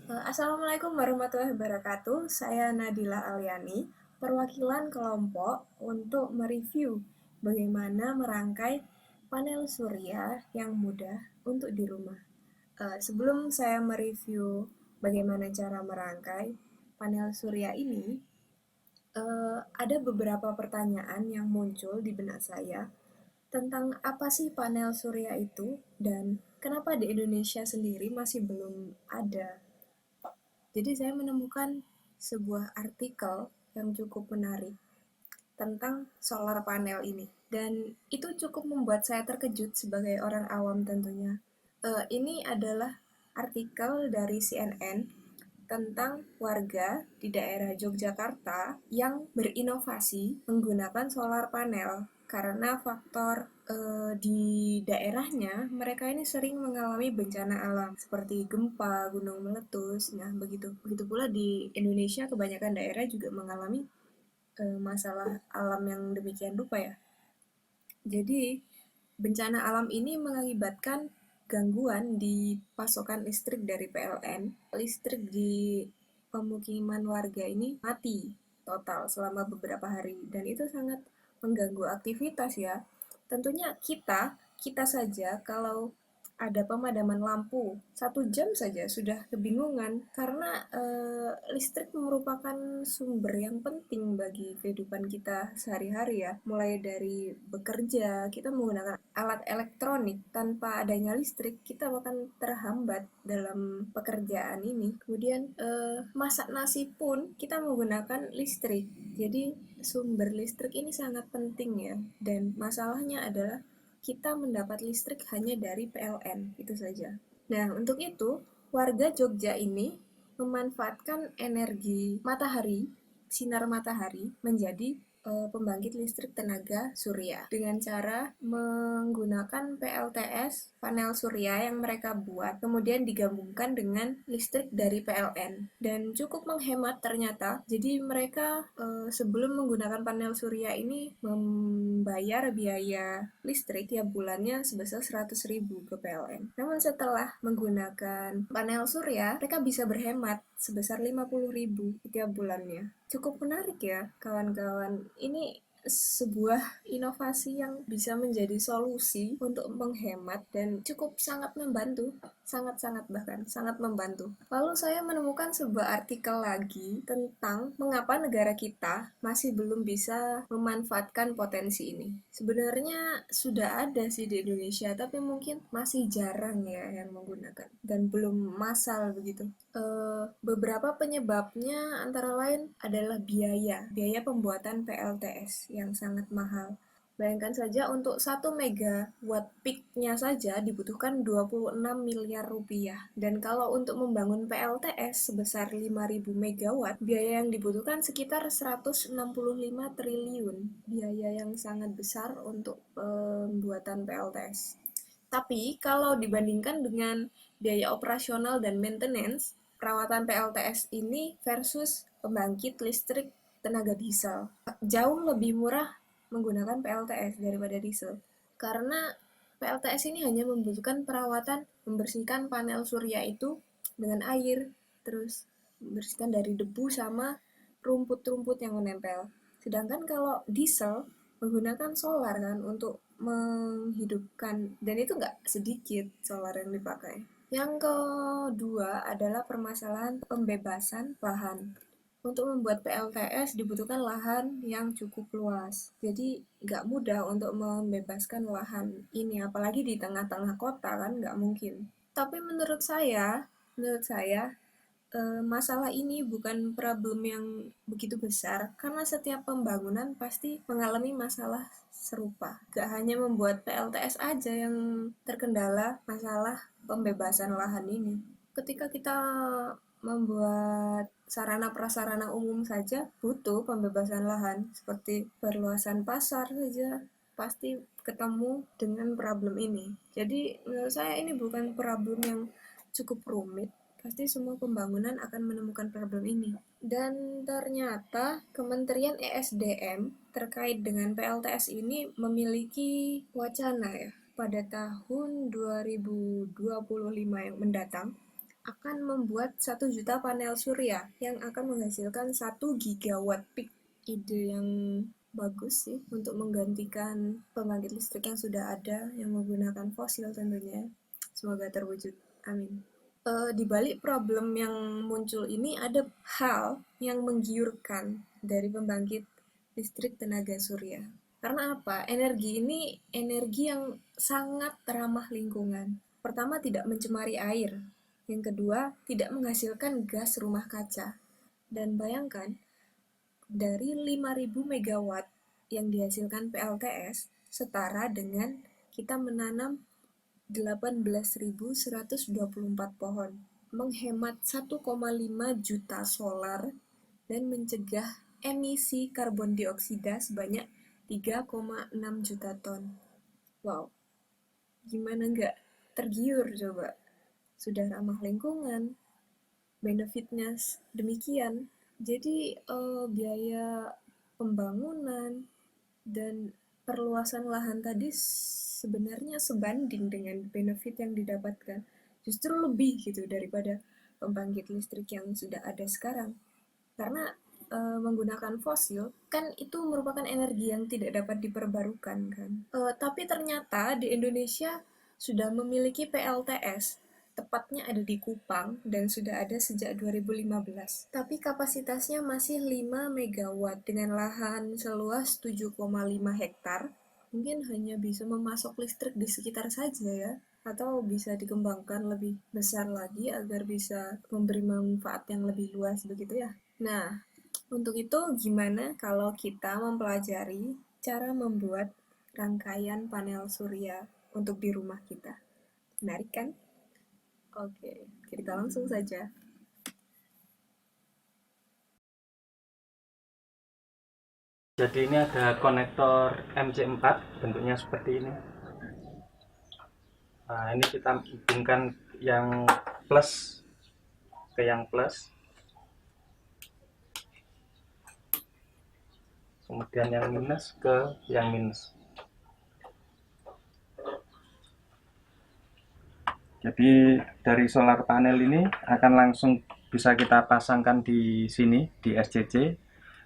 Assalamualaikum warahmatullahi wabarakatuh. Saya Nadila Aliani, perwakilan kelompok untuk mereview bagaimana merangkai panel surya yang mudah untuk di rumah. Sebelum saya mereview bagaimana cara merangkai panel surya ini, ada beberapa pertanyaan yang muncul di benak saya tentang apa sih panel surya itu dan kenapa di Indonesia sendiri masih belum ada. Jadi saya menemukan sebuah artikel yang cukup menarik tentang solar panel ini. Dan itu cukup membuat saya terkejut sebagai orang awam tentunya. Ini adalah artikel dari CNN tentang warga di daerah Yogyakarta yang berinovasi menggunakan solar panel karena faktor di daerahnya mereka ini sering mengalami bencana alam seperti gempa, gunung meletus. Nah, begitu pula di Indonesia kebanyakan daerah juga mengalami masalah alam yang demikian rupa ya. Jadi, bencana alam ini mengakibatkan gangguan di pasokan listrik dari PLN. Listrik di pemukiman warga ini mati total selama beberapa hari dan itu sangat mengganggu aktivitas ya. Tentunya kita saja kalau ada pemadaman lampu 1 jam saja sudah kebingungan karena listrik merupakan sumber yang penting bagi kehidupan kita sehari-hari ya. Mulai dari bekerja, kita menggunakan alat elektronik, tanpa adanya listrik kita akan terhambat dalam pekerjaan ini. Kemudian masak nasi pun kita menggunakan listrik. Jadi sumber listrik ini sangat penting ya. Dan masalahnya adalah kita mendapat listrik hanya dari PLN, itu saja. Nah, untuk itu, warga Jogja ini memanfaatkan energi matahari, sinar matahari, menjadi pembangkit listrik tenaga surya dengan cara menggunakan PLTS, panel surya yang mereka buat, kemudian digabungkan dengan listrik dari PLN dan cukup menghemat ternyata. Jadi mereka sebelum menggunakan panel surya ini membayar biaya listrik tiap bulannya sebesar 100.000 ke PLN. Namun setelah menggunakan panel surya, mereka bisa berhemat sebesar 50.000 tiap bulannya. Cukup menarik ya, kawan-kawan. Ini sebuah inovasi yang bisa menjadi solusi untuk menghemat dan cukup sangat membantu, sangat-sangat bahkan sangat membantu. Lalu saya menemukan sebuah artikel lagi tentang mengapa negara kita masih belum bisa memanfaatkan potensi ini. Sebenarnya sudah ada sih di Indonesia, tapi mungkin masih jarang ya yang menggunakan dan belum massal begitu. Beberapa penyebabnya antara lain adalah biaya pembuatan PLTS yang sangat mahal. Bayangkan saja untuk 1 megawatt peak-nya saja dibutuhkan 26 miliar rupiah. Dan kalau untuk membangun PLTS sebesar 5.000 megawatt, biaya yang dibutuhkan sekitar 165 triliun. Biaya yang sangat besar untuk pembuatan PLTS. Tapi kalau dibandingkan dengan biaya operasional dan maintenance, perawatan PLTS ini versus pembangkit listrik tenaga diesel jauh lebih murah menggunakan PLTS daripada diesel. Karena PLTS ini hanya membutuhkan perawatan membersihkan panel surya itu dengan air, terus membersihkan dari debu sama rumput-rumput yang menempel. Sedangkan kalau diesel menggunakan solar kan untuk menghidupkan, dan itu nggak sedikit solar yang dipakai. Yang kedua adalah permasalahan pembebasan lahan. Untuk membuat PLTS dibutuhkan lahan yang cukup luas. Jadi nggak mudah untuk membebaskan lahan ini, apalagi di tengah-tengah kota kan nggak mungkin. Tapi menurut saya masalah ini bukan problem yang begitu besar karena setiap pembangunan pasti mengalami masalah serupa. Gak hanya membuat PLTS aja yang terkendala masalah pembebasan lahan ini. Ketika kita membuat sarana prasarana umum saja butuh pembebasan lahan, seperti perluasan pasar saja pasti ketemu dengan problem ini. Jadi menurut saya ini bukan problem yang cukup rumit, pasti semua pembangunan akan menemukan problem ini. Dan ternyata Kementerian ESDM terkait dengan PLTS ini memiliki wacana ya pada tahun 2025 yang mendatang akan membuat 1 juta panel surya yang akan menghasilkan 1 gigawatt peak. Ide yang bagus sih untuk menggantikan pembangkit listrik yang sudah ada yang menggunakan fosil tentunya. Semoga terwujud. Amin. Di balik problem yang muncul ini ada hal yang menggiurkan dari pembangkit listrik tenaga surya. Karena apa? Energi ini energi yang sangat ramah lingkungan. Pertama, tidak mencemari air. Yang kedua, tidak menghasilkan gas rumah kaca. Dan bayangkan, dari 5.000 megawatt yang dihasilkan PLTS setara dengan kita menanam 18.124 pohon, menghemat 1,5 juta solar, dan mencegah emisi karbon dioksida sebanyak 3,6 juta ton. Wow, gimana nggak tergiur coba? Sudah ramah lingkungan, benefitnya demikian. Jadi biaya pembangunan dan perluasan lahan tadi sebenarnya sebanding dengan benefit yang didapatkan. Justru lebih gitu daripada pembangkit listrik yang sudah ada sekarang. Karena menggunakan fosil kan itu merupakan energi yang tidak dapat diperbarukan kan. Tapi ternyata di Indonesia sudah memiliki PLTS, tepatnya ada di Kupang dan sudah ada sejak 2015. Tapi kapasitasnya masih 5 megawatt dengan lahan seluas 7,5 hektar. Mungkin hanya bisa memasok listrik di sekitar saja ya, atau bisa dikembangkan lebih besar lagi agar bisa memberi manfaat yang lebih luas begitu ya. Nah, untuk itu gimana kalau kita mempelajari cara membuat rangkaian panel surya untuk di rumah kita? Menarik kan? Oke, kita langsung saja. Jadi ini ada konektor MC4, bentuknya seperti ini. Nah, ini kita hubungkan yang plus ke yang plus, kemudian yang minus ke yang minus. Jadi dari solar panel ini akan langsung bisa kita pasangkan di sini di SCC.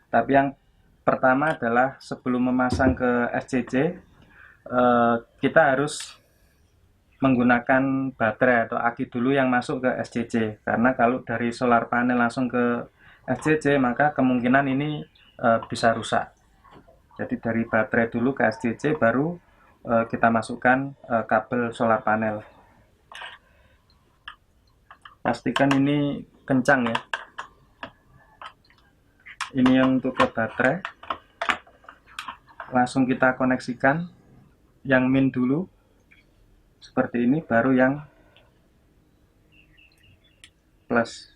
Tapi yang pertama adalah sebelum memasang ke SCC, kita harus menggunakan baterai atau aki dulu yang masuk ke SCC. Karena kalau dari solar panel langsung ke SCC, maka kemungkinan ini bisa rusak. Jadi dari baterai dulu ke SCC, baru kita masukkan kabel solar panel. Pastikan ini kencang ya. Ini yang untuk ke baterai. Langsung kita koneksikan yang min dulu. Seperti ini, baru yang plus.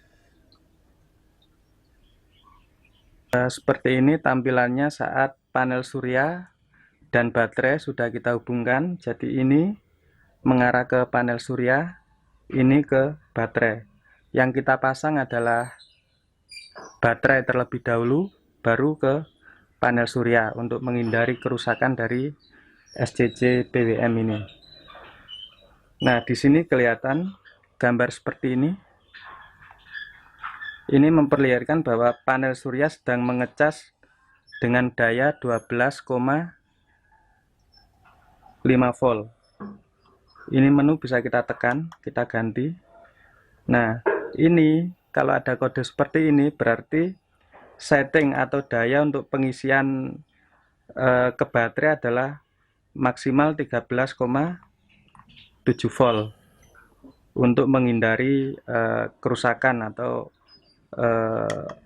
Seperti ini tampilannya saat panel surya dan baterai sudah kita hubungkan. Jadi ini mengarah ke panel surya, ini ke baterai. Yang kita pasang adalah baterai terlebih dahulu, baru ke panel surya untuk menghindari kerusakan dari SCC PWM ini. Nah, di sini kelihatan gambar seperti ini. Ini memperlihatkan bahwa panel surya sedang mengecas dengan daya 12,5 volt. Ini menu bisa kita tekan, kita ganti. Nah, ini kalau ada kode seperti ini berarti setting atau daya untuk pengisian ke baterai adalah maksimal 13,7 volt untuk menghindari kerusakan atau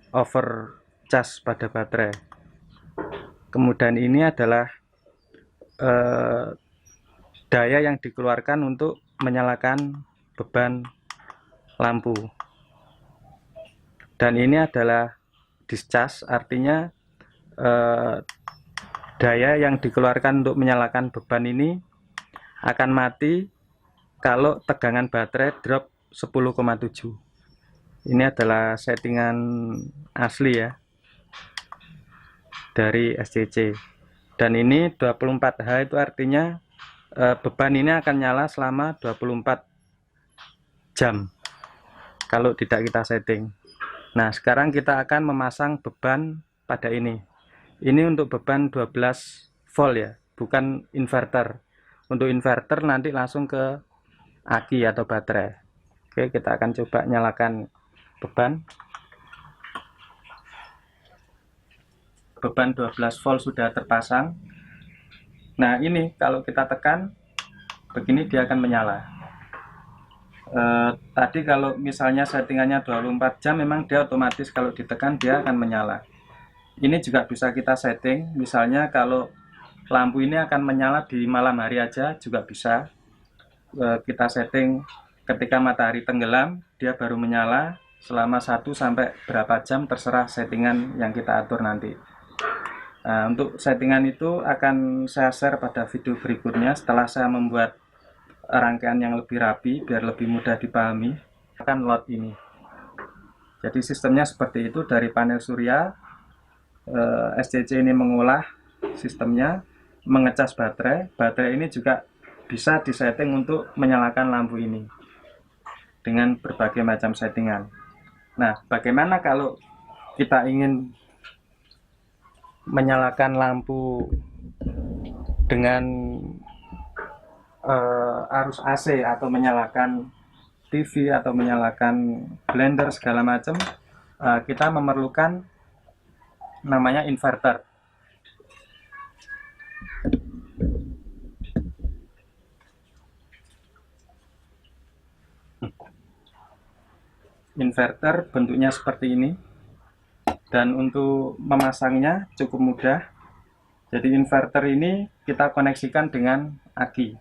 overcharge pada baterai. Kemudian ini adalah daya yang dikeluarkan untuk menyalakan beban lampu. Dan ini adalah discharge, artinya daya yang dikeluarkan untuk menyalakan beban ini akan mati kalau tegangan baterai drop 10,7. Ini adalah settingan asli ya dari SCC. Dan ini 24H itu artinya beban ini akan nyala selama 24 jam. kalau tidak kita setting. Nah, sekarang kita akan memasang beban pada ini. Ini untuk beban 12 volt ya, bukan inverter. Untuk inverter nanti langsung ke aki atau baterai. Oke, kita akan coba nyalakan beban. Beban 12 volt sudah terpasang. Nah, ini kalau kita tekan begini dia akan menyala. Tadi kalau misalnya settingannya 24 jam, memang dia otomatis kalau ditekan dia akan menyala. Ini juga bisa kita setting, misalnya kalau lampu ini akan menyala di malam hari aja juga bisa. Kita setting ketika matahari tenggelam dia baru menyala selama 1 sampai berapa jam, terserah settingan yang kita atur nanti. Nah, untuk settingan itu akan saya share pada video berikutnya setelah saya membuat rangkaian yang lebih rapi biar lebih mudah dipahami. Akan load ini. Jadi sistemnya seperti itu, dari panel surya SCC ini mengolah sistemnya, mengecas baterai. Baterai ini juga bisa disetting untuk menyalakan lampu ini dengan berbagai macam settingan. Nah, bagaimana kalau kita ingin menyalakan lampu dengan arus AC atau menyalakan TV atau menyalakan blender segala macam, kita memerlukan namanya inverter. Inverter bentuknya seperti ini, dan untuk memasangnya cukup mudah. Jadi inverter ini kita koneksikan dengan aki,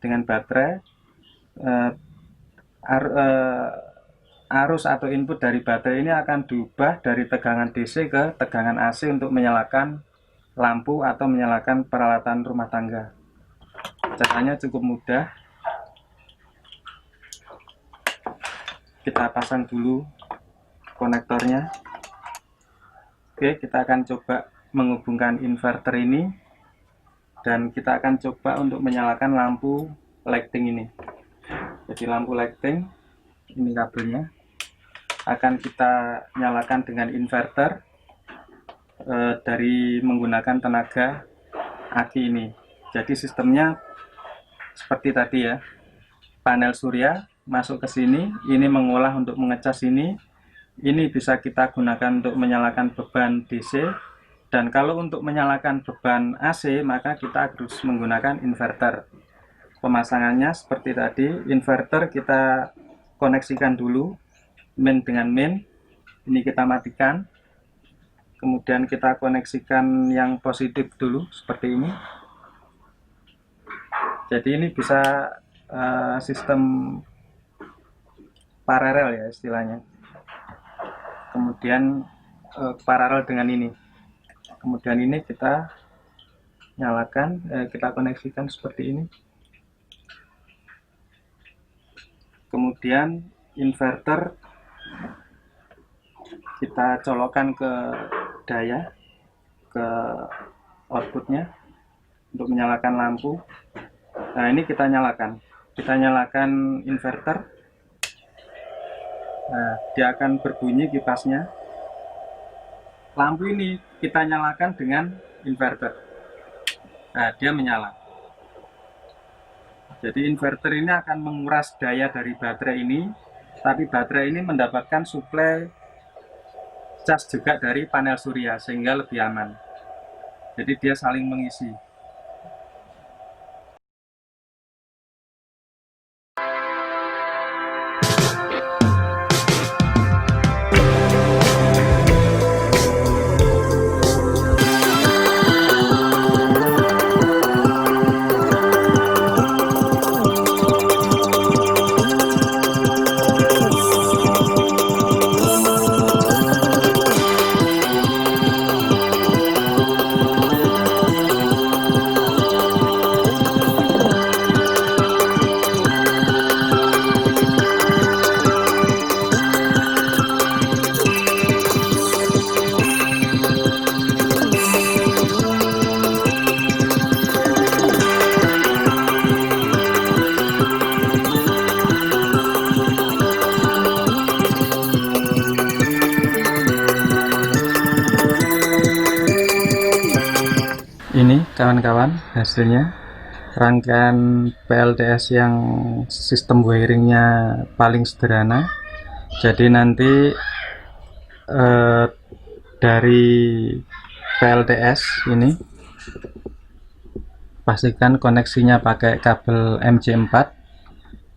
dengan baterai. Arus atau input dari baterai ini akan diubah dari tegangan DC ke tegangan AC untuk menyalakan lampu atau menyalakan peralatan rumah tangga. Caranya cukup mudah. Kita pasang dulu konektornya. Oke, kita akan coba menghubungkan inverter ini, dan kita akan coba untuk menyalakan lampu lighting ini. Jadi lampu lighting, ini kabelnya, akan kita nyalakan dengan inverter dari menggunakan tenaga aki ini. Jadi sistemnya seperti tadi ya, panel surya masuk ke sini, ini mengolah untuk mengecas ini bisa kita gunakan untuk menyalakan beban DC, dan kalau untuk menyalakan beban AC maka kita harus menggunakan inverter. Pemasangannya seperti tadi, inverter kita koneksikan dulu main dengan main, ini kita matikan, kemudian kita koneksikan yang positif dulu seperti ini. Jadi ini bisa sistem paralel ya istilahnya. Kemudian paralel dengan ini, kemudian ini kita nyalakan, kita koneksikan seperti ini. Kemudian inverter kita colokkan ke daya, ke outputnya untuk menyalakan lampu. Nah, ini kita nyalakan inverter. Nah, dia akan berbunyi kipasnya. Lampu ini kita nyalakan dengan inverter. Nah, dia menyala. Jadi inverter ini akan menguras daya dari baterai ini, tapi baterai ini mendapatkan suplai cas juga dari panel surya sehingga lebih aman. Jadi dia saling mengisi. kawan-kawan hasilnya. Rangkaian PLTS yang sistem wiringnya paling sederhana. Jadi nanti dari PLTS ini pastikan koneksinya pakai kabel MC4.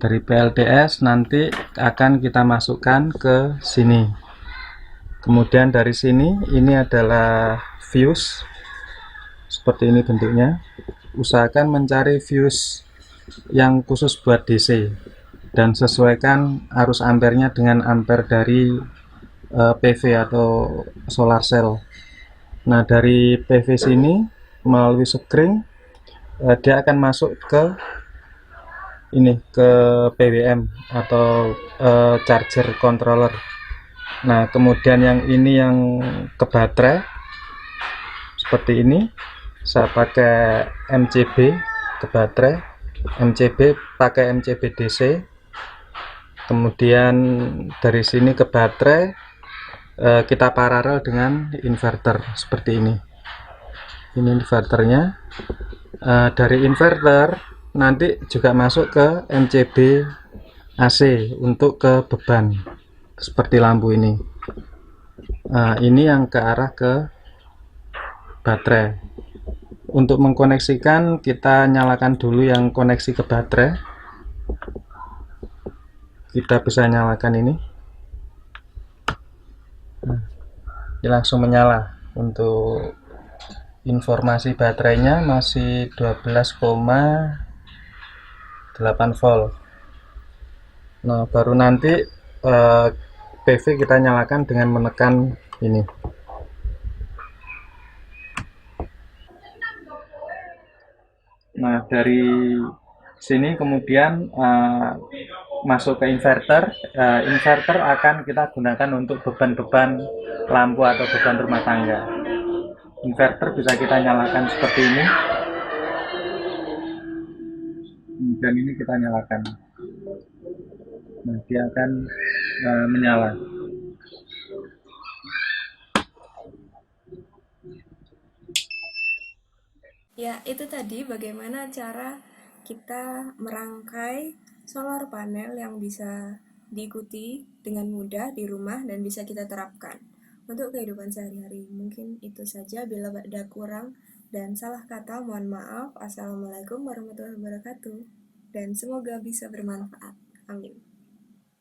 Dari PLTS nanti akan kita masukkan ke sini. Kemudian dari sini ini adalah fuse. Seperti ini bentuknya. Usahakan mencari fuse yang khusus buat DC dan sesuaikan arus ampernya dengan ampere dari PV atau solar cell. Nah, dari PV sini melalui spring dia akan masuk ke ini, ke PWM atau charger controller. Nah, kemudian yang ini yang ke baterai seperti ini, saya pakai MCB ke baterai, MCB pakai MCB DC. Kemudian dari sini ke baterai kita paralel dengan inverter seperti ini. Ini inverternya. Dari inverter nanti juga masuk ke MCB AC untuk ke beban seperti lampu ini. Ini yang ke arah ke baterai. Untuk mengkoneksikan kita nyalakan dulu yang koneksi ke baterai. Kita bisa nyalakan ini. Ini langsung menyala. Untuk informasi baterainya masih 12,8 volt. Nah, baru nanti PV kita nyalakan dengan menekan ini. Nah, dari sini kemudian masuk ke inverter. Inverter akan kita gunakan untuk beban-beban lampu atau beban rumah tangga. Inverter bisa kita nyalakan seperti ini. Dan ini kita nyalakan. Nah, dia akan menyala. Ya, itu tadi bagaimana cara kita merangkai solar panel yang bisa diikuti dengan mudah di rumah dan bisa kita terapkan untuk kehidupan sehari-hari. Mungkin itu saja, bila ada kurang dan salah kata mohon maaf. Assalamualaikum warahmatullahi wabarakatuh dan semoga bisa bermanfaat. Amin.